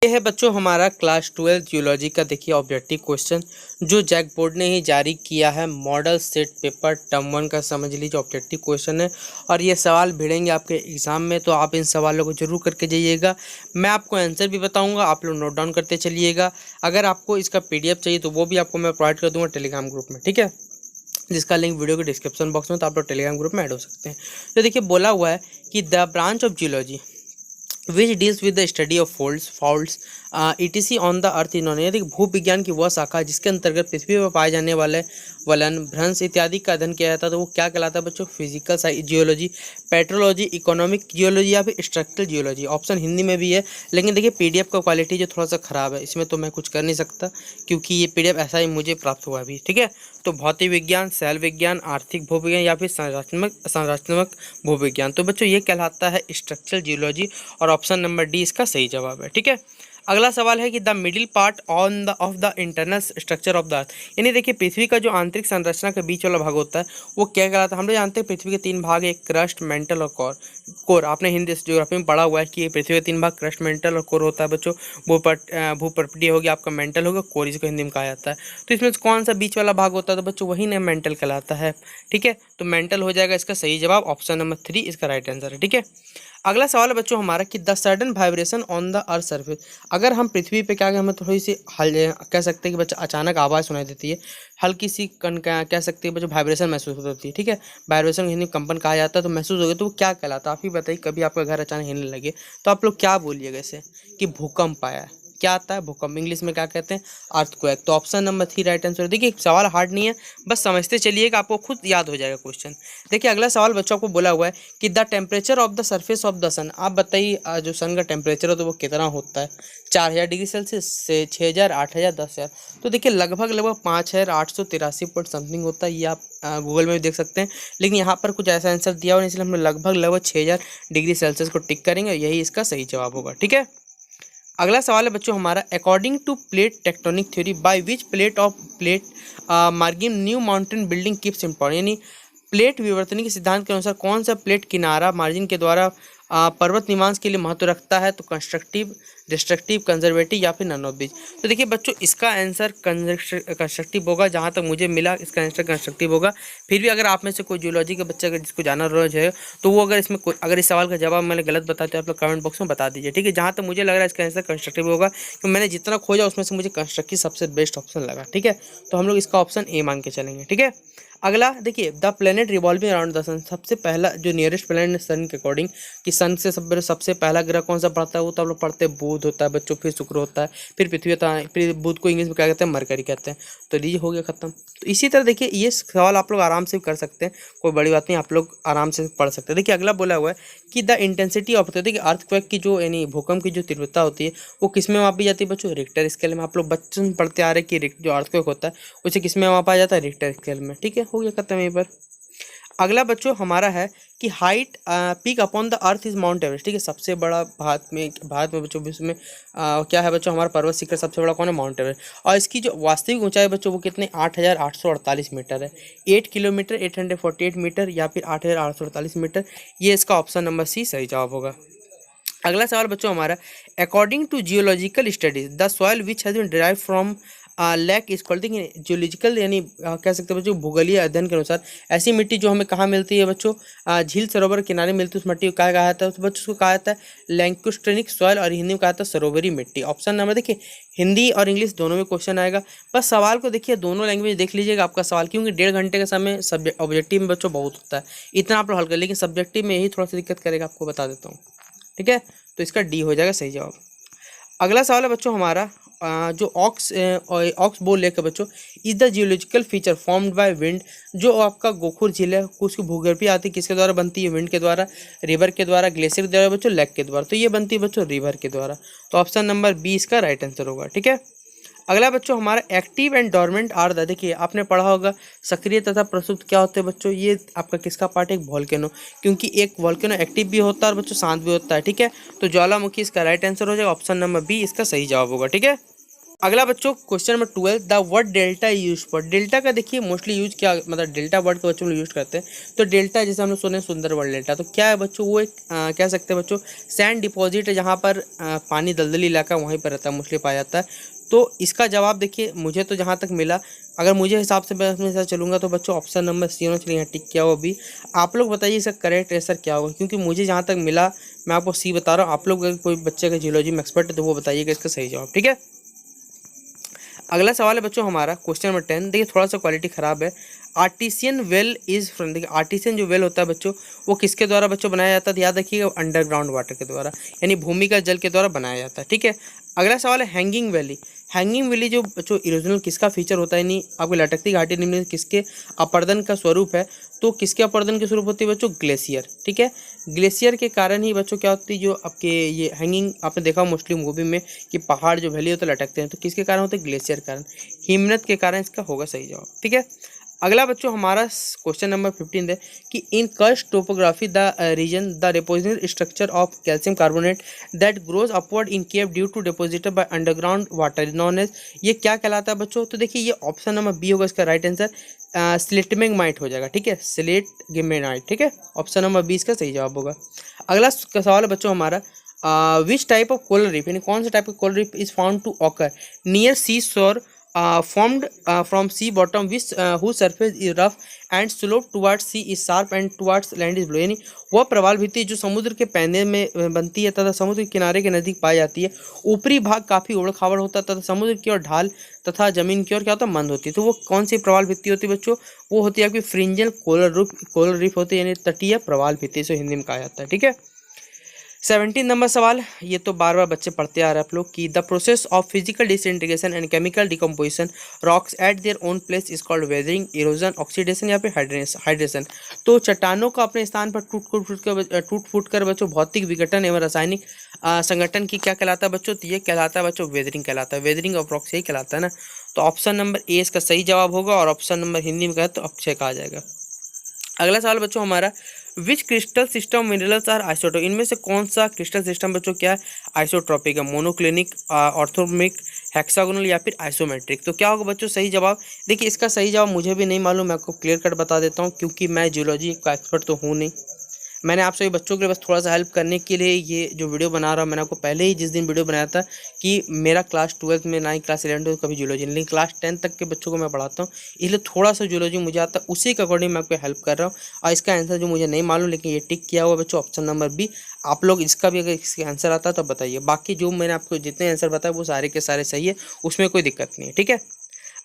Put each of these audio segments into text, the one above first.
ये है बच्चों हमारा क्लास 12 जियोलॉजी का देखिए ऑब्जेक्टिव क्वेश्चन जो जैक बोर्ड ने ही जारी किया है। मॉडल सेट पेपर टर्म 1 का समझ लीजिए ऑब्जेक्टिव क्वेश्चन है और ये सवाल भिड़ेंगे आपके एग्जाम में, तो आप इन सवालों को जरूर करके जाइएगा। मैं आपको आंसर भी बताऊंगा, आप लोग नोट डाउन करते चलिएगा। अगर आपको इसका PDF चाहिए तो वो भी आपको मैं प्रोवाइड कर दूंगा टेलीग्राम ग्रुप में, ठीक है, जिसका लिंक वीडियो के डिस्क्रिप्शन बॉक्स में, तो आप लोग टेलीग्राम ग्रुप में ऐड हो सकते हैं। तो देखिए बोला हुआ है कि the branch of geology which deals with the study of faults ETC on the earth is known, यानी भू विज्ञान की वह शाखा जिसके अंतर्गत पृथ्वी पर पाए जाने वाले वलन, भ्रंश इत्यादि का अध्ययन किया जाता है, तो वो क्या कहलाता है बच्चों? Physical geology, petrology, economic geology या फिर स्ट्रक्चरल जियोलॉजी। ऑप्शन हिंदी में भी है, लेकिन देखिए PDF का क्वालिटी जो थोड़ा सा ख़राब है, इसमें तो मैं कुछ कर नहीं सकता क्योंकि ये PDF ऐसा ही मुझे प्राप्त हुआ अभी, ठीक है। तो भौतिक विज्ञान, शैल विज्ञान, आर्थिक भूविज्ञान या फिर संरचनात्मक भूविज्ञान, तो बच्चों ये कहलाता है स्ट्रक्चरल जियोलॉजी और ऑप्शन नंबर डी इसका सही जवाब है, ठीक है। अगला सवाल है कि the middle part of the internal structure of the earth, यानी देखिए पृथ्वी का जो आंतरिक संरचना के बीच वाला भाग होता है वो क्या कहलाता है? हम लोग जानते हैं पृथ्वी के 3 भाग, एक क्रस्ट, मेंटल और कोर। आपने हिंदी ज्योग्राफी में पढ़ा हुआ है कि पृथ्वी के 3 भाग क्रस्ट, मेंटल और कोर होता है बच्चों। भूपर्पटीय हो गया आपका, मेंटल होगा, कोर इसको हिंदी में कहा जाता है। तो इसमें कौन सा बीच वाला भाग होता है? तो बच्चों वही ना मेंटल कहलाता है, ठीक है। तो मेंटल हो जाएगा इसका सही जवाब, ऑप्शन नंबर 3 इसका राइट आंसर है, ठीक है। अगला सवाल है बच्चों हमारा कि the sudden vibration on the earth surface, अगर हम पृथ्वी पे क्या हमें थोड़ी सी कह सकते हैं कि बच्चा अचानक आवाज़ सुनाई देती है, हल्की सी कह सकते हैं बच्चों वाइब्रेशन महसूस होती है, ठीक है। वाइब्रेशन हिंदी कंपन कहा जाता है, तो महसूस हो गया तो वो क्या कहलाता है? आप ही बताइए, कभी आपका घर अचानक हिलने लगे तो आप लोग क्या बोलिएगा इसे? कि भूकंप आया है। क्या आता है? भूकंप। इंग्लिश में क्या कहते हैं? अर्थक्वेक। तो ऑप्शन नंबर 3 राइट आंसर। देखिए सवाल हार्ड नहीं है, बस समझते चलिएगा, आपको खुद याद हो जाएगा क्वेश्चन। देखिए अगला सवाल बच्चों को बोला हुआ है कि the temperature of the surface of the sun, आप बताइए जो सन का टेम्परेचर हो तो वो कितना होता है? 4000 डिग्री सेल्सियस से 6000, 8000, 10,000। तो देखिए लगभग 5883 पॉइंट समथिंग होता है, ये आप गूगल में भी देख सकते हैं, लेकिन यहाँ पर कुछ ऐसा आंसर दिया हुआ है इसलिए हम लगभग 6000 डिग्री सेल्सियस को टिक करेंगे, यही इसका सही जवाब होगा, ठीक है। अगला सवाल है बच्चों हमारा according to plate tectonic theory by which plate margin new mountain building keeps important, यानी प्लेट विवर्तनी के सिद्धांत के अनुसार कौन सा प्लेट किनारा मार्जिन के द्वारा पर्वत निवास के लिए महत्व रखता है? तो कंस्ट्रक्टिव, डिस्ट्रक्टिव, कंजर्वेटिव या फिर नन ऑफ दीज। तो देखिए बच्चों इसका आंसर कंस्ट्रक्टिव होगा, जहाँ तक मुझे मिला इसका आंसर कंस्ट्रक्टिव होगा। फिर भी अगर आप में से कोई जियोलॉजी का बच्चा अगर जिसको जाना नॉलेज है तो वो अगर इसमें अगर इस सवाल का जवाब मैंने गलत बताया तो आप लोग कमेंट बॉक्स में बता दीजिए, ठीक है। जहाँ तक मुझे लग रहा है इसका आंसर कंस्ट्रक्टिव होगा, तो मैंने जितना खोजा उसमें से मुझे कंस्ट्रक्टिव सबसे बेस्ट ऑप्शन लगा, ठीक है। तो हम लोग इसका ऑप्शन ए मान के चलेंगे, ठीक है। अगला देखिए the planet revolving around the sun, सबसे पहला जो नियरेस्ट प्लेनेट सन के अकॉर्डिंग कि सन से सबसे पहला ग्रह कौन सा पड़ता है? वो तो आप लोग पढ़ते हैं बुध होता है बच्चों, फिर शुक्र होता है, फिर पृथ्वी होता है, फिर बुध को इंग्लिश में क्या कहते हैं? मरकरी कहते हैं। तो ये हो गया खत्म। तो इसी तरह देखिए ये सवाल आप लोग आराम से कर सकते हैं, कोई बड़ी बात नहीं, आप लोग आराम से पढ़ सकते हैं। देखिए अगला बोला हुआ है कि द इंटेंसिटी ऑफ, देखिए अर्थक्वेक की जो यानी भूकंप की जो तीव्रता होती है वो किस में मापी जाती है बच्चों? रिक्टर स्केल में। आप लोग बच्चों से पढ़ते आ रहे हैं कि जो अर्थक्वेक होता है उसे किस में मापा जाता है? रिक्टर स्केल में, ठीक है। हो गया खत्म यहीं पर। अगला बच्चों हमारा है कि height peak upon the earth is mount Everest, ठीक है। सबसे बड़ा भारत में बच्चों विश्व में क्या है बच्चों? हमारा पर्वत शिखर सबसे बड़ा कौन है? Mount Everest. और इसकी जो वास्तविक ऊंचाई बच्चों वो कितने? 8848 मीटर है। 8 किलोमीटर 848 मीटर या फिर 8848 मीटर, ये इसका ऑप्शन नंबर सी सही जवाब होगा। अगला सवाल बच्चों हमारा according to geological studies the soil which has been derive from lake is called, geological यानी कह सकते हैं बच्चों भूगोलीय अध्ययन के अनुसार ऐसी मिट्टी जो हमें कहाँ मिलती है बच्चों? झील सरोवर के किनारे मिलती है, उस मिट्टी को क्या कहा जाता है? तो बच्चों उसको कहा जाता है लैंकुस्ट्रेनिक सॉइल, और हिंदी में कहा जाता है सरोवरी मिट्टी। ऑप्शन नंबर देखिए हिंदी और इंग्लिश दोनों में क्वेश्चन आएगा, बस सवाल को देखिए दोनों लैंग्वेज देख लीजिएगा आपका सवाल, क्योंकि 1.5 घंटे का समय ऑब्जेक्टिव में बच्चों बहुत होता है, इतना आप लोग हल कर, लेकिन सब्जेक्टिव में यही थोड़ा सा दिक्कत करेगा, आपको बता देता हूँ, ठीक है। तो इसका डी हो जाएगा सही जवाब। अगला सवाल है बच्चों हमारा जो ऑक्स बोल लेकर बच्चों is the geological feature formed by wind, जो आपका गोखुर झील है उसकी भूगर्भीय आती किसके द्वारा बनती है? विंड के द्वारा, रिवर के द्वारा, ग्लेशियर के द्वारा बच्चों, लेक के द्वारा। तो ये बनती है बच्चों रिवर के द्वारा, तो ऑप्शन नंबर बी इसका राइट आंसर होगा, ठीक है। अगला बच्चों हमारा active and dormant are the, देखिए आपने पढ़ा होगा सक्रिय तथा प्रसुप्त क्या होते हैं बच्चों? ये आपका किसका पार्ट है? एक वॉल्केनो, क्योंकि एक वॉल्केनो एक्टिव भी होता है और बच्चों शांत भी होता है, ठीक है। तो ज्वालामुखी इसका राइट आंसर हो जाएगा, ऑप्शन नंबर बी इसका सही जवाब होगा, ठीक है। अगला बच्चों question number 12, the word delta use for. Delta का देखिए मोस्टली यूज क्या, मतलब डेल्टा वर्ड को बच्चों लोग यूज करते हैं। तो डेल्टा जैसे हम लोग सुने सुंदर वर्ड डेल्टा, तो क्या है बच्चों, वो एक कह सकते हैं बच्चों सैंड डिपॉजिट है, जहाँ पर पानी दलदली इलाका वहीं पर रहता है, मोस्टली पाया जाता है। तो इसका जवाब देखिए मुझे तो जहाँ तक मिला, अगर मुझे हिसाब से मैं अपने साथ चलूँगा तो बच्चों ऑप्शन नंबर सी होना चाहिए, यहाँ टिक किया हुआ भी। आप लोग बताइए इसका करेक्ट आंसर क्या होगा, क्योंकि मुझे जहाँ तक मिला मैं आपको सी बता रहा हूँ। आप लोग अगर कोई बच्चे का जियोलॉजी में एक्सपर्ट है तो वो बताइएगा इसका सही जवाब, ठीक है। अगला सवाल है बच्चों हमारा क्वेश्चन नंबर 10, देखिए थोड़ा सा क्वालिटी ख़राब है। आर्टिसियन वेल इज फ्रॉम, देखिए आर्टिसियन जो वेल होता है बच्चों वो किसके द्वारा बच्चों बनाया जाता है, याद रखिएगा अंडरग्राउंड वाटर के द्वारा, यानी भूमिगत जल के द्वारा बनाया जाता है, ठीक है। अगला सवाल है हैंगिंग वैली। हैंगिंग वैली जो बच्चों इरोजनल किसका फीचर होता है, यानी आपकी लटकती घाटी निम्न किसके अपर्दन का स्वरूप है। तो किसके अपर्दन के स्वरूप होती है बच्चों, ग्लेशियर, ठीक है। ग्लेशियर के कारण ही बच्चों क्या होती है, जो आपके ये हैंगिंग आपने देखा मोस्टली मूवी में कि पहाड़ जो वैली होते लटकते हैं, तो किसके कारण होते हैं, ग्लेशियर के कारण, हिमनद के कारण इसका होगा सही जवाब, ठीक है। अगला बच्चों हमारा क्वेश्चन नंबर 15 है कि in karst topography the region the deposit structure of calcium carbonate that grows upward in cave due to deposited by underground water known as, ये क्या कहलाता है बच्चों। तो देखिए ये ऑप्शन नंबर बी होगा इसका राइट आंसर, स्लिटमेगमाइट हो जाएगा, ठीक है, स्लिटमेगमाइट, ठीक है, ऑप्शन नंबर बी इसका सही जवाब होगा। अगला सवाल है बच्चों हमारा which type of coral reef, यानी कौन सा type of coral reef is found to occur near sea shore formed from sea bottom which whose surface is rough and slope towards sea is sharp and towards land is low, यानी वह प्रवाल भित्ति जो समुद्र के पैने में बनती है तथा समुद्र के किनारे के नज़दीक पाई जाती है। ऊपरी भाग काफ़ी उबड़ खाबड़ होता है तथा समुद्र की ओर ढाल तथा जमीन की ओर क्या होता है, मंद होती है। तो वो कौन सी प्रवाल भित्ति होती है बच्चों, वो होती है आपकी फ्रिंजल कोरल रीफ होती है, यानी तटीय प्रवाल भित्ति इसे हिंदी में कहा जाता है, ठीक है। 17 नंबर सवाल, ये तो बार बार बच्चे पढ़ते आ रहे हैं आप लोग कि the process of physical disintegration and chemical decomposition rocks eight their own place is called weathering, erosion, oxidation या फिर हाइड्रेशन। तो चट्टानों का अपने स्थान पर टूट फूट कर बच्चों भौतिक विघटन एवं रासायनिक संगठन की क्या कहलाता है बच्चों, तो ये कहलाता है बच्चों वेदरिंग कहलाता है, वेदरिंग ऑफ रॉक्स यही कहलाता है ना। तो ऑप्शन नंबर ए इसका सही जवाब होगा और ऑप्शन नंबर हिंदी में कहे तो अक्षय कहा जाएगा। अगला सवाल बच्चों हमारा which crystal system minerals are isotope, इनमें से कौन सा क्रिस्टल सिस्टम बच्चों क्या है, आइसोट्रॉपिक है, मोनोक्लिनिक, ऑर्थोमिक, हेक्सागोनल या फिर आइसोमेट्रिक। तो क्या होगा बच्चों सही जवाब, देखिए इसका सही जवाब मुझे भी नहीं मालूम, मैं आपको क्लियर कट बता देता हूँ, क्योंकि मैं जियोलॉजी का एक्सपर्ट तो हूँ नहीं। मैंने आप सभी बच्चों के लिए बस थोड़ा सा हेल्प करने के लिए ये जो वीडियो बना रहा हूँ, मैंने आपको पहले ही जिस दिन वीडियो बनाया था कि मेरा क्लास 12th में, ना ही क्लास 11 में कभी जियोलॉजी नहीं, लेकिन क्लास 10 तक के बच्चों को मैं पढ़ाता हूँ, इसलिए थोड़ा सा जियोलॉजी मुझे आता है, उसी के अकॉर्डिंग मैं आपको हेल्प कर रहा हूँ। और इसका आंसर जो मुझे नहीं मालूम, लेकिन ये टिक किया हुआ बच्चों ऑप्शन नंबर बी। आप लोग इसका भी अगर इसका आंसर आता है तो बताइए, बाकी जो मैंने आपको जितने आंसर बताया वो सारे के सारे सही है, उसमें कोई दिक्कत नहीं है, ठीक है।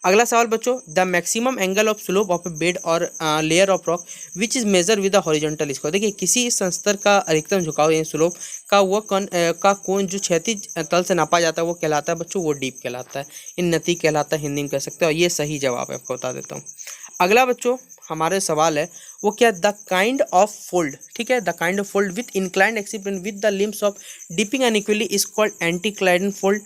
अगला सवाल बच्चों the maximum angle of slope of a bed or layer of rock which is measure with the horizontal square, देखिए किसी संस्तर का अधिकतम झुकाव यानी स्लोप का वो कोण जो क्षैतिज तल से नापा जाता है वो कहलाता है बच्चों, वो डीप कहलाता है, इन्नति कहलाता है, हिंदी में कह सकते हैं, और ये सही जवाब है, आपको बता देता हूँ। अगला बच्चों हमारे सवाल है वो क्या, द काइंड ऑफ फोल्ड, ठीक है, the kind of fold with inclined excipient with the limbs of dipping unequally is called anticline fold,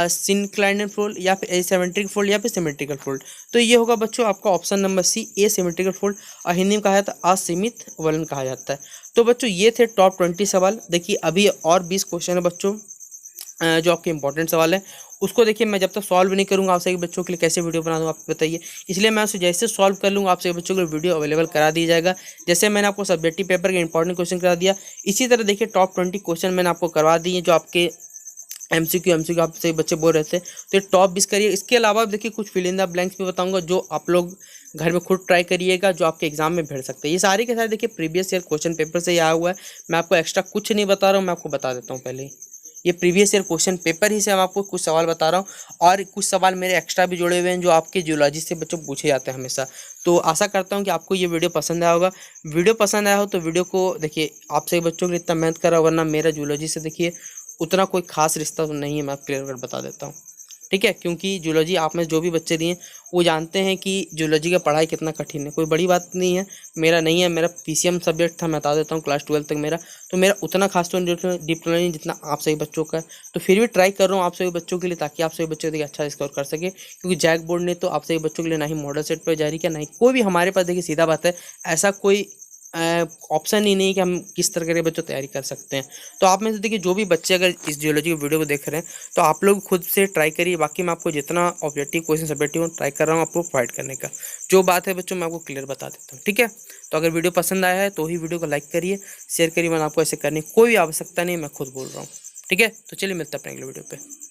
syncline fold या फिर एसिमेट्रिक फोल्ड या फिर सिमेट्रिकल फोल्ड। तो ये होगा बच्चों आपका option number C asymmetrical fold, और हिंदी में कहा जाता है असीमित वलन कहा जाता है। तो बच्चों ये थे टॉप 20 सवाल। देखिए अभी और 20 क्वेश्चन है बच्चों जो आपके इंपॉर्टेंट सवाल है, उसको देखिए मैं जब तक सॉल्व नहीं करूँगा आप सभी बच्चों के लिए कैसे वीडियो बना दूँ आप बताइए, इसलिए मैं उसे जैसे सॉल्व कर लूँगा आप सभी बच्चों के लिए वीडियो अवेलेबल करा दी जाएगा। जैसे मैंने आपको सब्जेक्टिव पेपर के इंपॉर्टेंट क्वेश्चन करा दिया, इसी तरह देखिए टॉप 20 क्वेश्चन मैंने आपको करवा दिए जो आपके एमसीक्यू आप सभी बच्चे बोल रहे थे, तो ये टॉप 20 करिए। इसके अलावा देखिए कुछ फिल इन द ब्लैंक्स भी बताऊंगा जो आप लोग घर में खुद ट्राई करिएगा, जो आपके एग्जाम में भिड़ सकते हैं। ये सारे के सारे देखिए प्रीवियस ईयर क्वेश्चन पेपर से ही आया हुआ है, मैं आपको एक्स्ट्रा कुछ नहीं बता रहा हूँ, मैं आपको बता देता हूँ पहले ही, ये प्रीवियस ईयर क्वेश्चन पेपर ही से मैं आपको कुछ सवाल बता रहा हूँ, और कुछ सवाल मेरे एक्स्ट्रा भी जुड़े हुए हैं जो आपके जियोलॉजी से बच्चों पूछे जाते हैं हमेशा। तो आशा करता हूँ कि आपको ये वीडियो पसंद आया होगा। वीडियो पसंद आया हो तो वीडियो को देखिए, आप सभी बच्चों के लिए इतना मेहनत कर रहा, वरना मेरा जियोलॉजी से देखिए उतना कोई खास रिश्ता तो नहीं है, मैं क्लियर कर बता देता हूँ, ठीक है। क्योंकि जियोलॉजी आप में जो भी बच्चे दिए वो जानते हैं कि जियोलॉजी का पढ़ाई कितना कठिन है, कोई बड़ी बात नहीं है। मेरा नहीं है, मेरा पीसीएम सब्जेक्ट था, मैं बता देता हूँ क्लास 12 तक मेरा, तो मेरा उतना खास तो डीप नहीं जितना आप सभी बच्चों का है। तो फिर भी ट्राई कर रहा हूँ आप सभी बच्चों के लिए, ताकि आप सभी बच्चों देखिए अच्छा स्कोर कर सके, क्योंकि जैक बोर्ड ने तो आप सभी बच्चों के लिए ना ही मॉडल सेट पर जारी किया, ना ही कोई भी हमारे पास देखिए सीधा बात है ऐसा कोई ऑप्शन ही नहीं कि हम किस तरह के बच्चों तैयारी कर सकते हैं। तो आप में से देखिए जो भी बच्चे अगर इस जियोलॉजी की वीडियो को देख रहे हैं तो आप लोग खुद से ट्राई करिए। बाकी मैं आपको जितना ऑब्जेक्टिव क्वेश्चन सब्जेक्टिव ट्राई कर रहा हूँ आपको प्रोवाइड करने का। जो बात है बच्चों मैं आपको क्लियर बता देता हूँ, ठीक है। तो अगर वीडियो पसंद आया है तो ही वीडियो को लाइक करिए, शेयर करिए। मैंने आपको ऐसे करने की कोई आवश्यकता नहीं, मैं खुद बोल रहा हूँ, ठीक है। तो चलिए मिलते हैं अपने अगले वीडियो पे।